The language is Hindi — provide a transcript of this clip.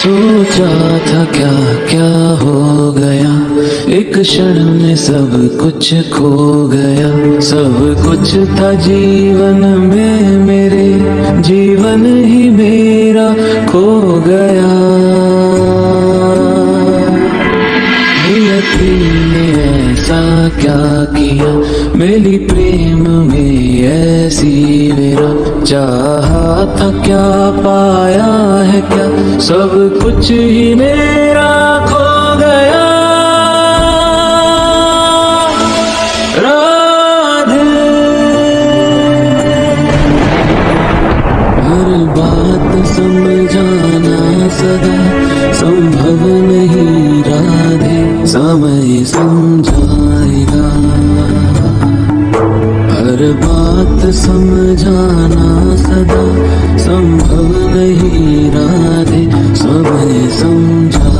सोचा था क्या क्या हो गया, एक क्षण में सब कुछ खो गया। सब कुछ था जीवन में मेरे, जीवन ही मेरा खो गया। नियति ने ऐसा क्या किया, मेरी प्रेम में ऐसी मेरा। चाहा था क्या पाया है क्या, सब कुछ ही मेरा खो गया। राधे हर बात समझाना सदा संभव नहीं राधे, समय समझाएगा। हर बात समझाना सदा संभव नहीं राधे, समय समझा।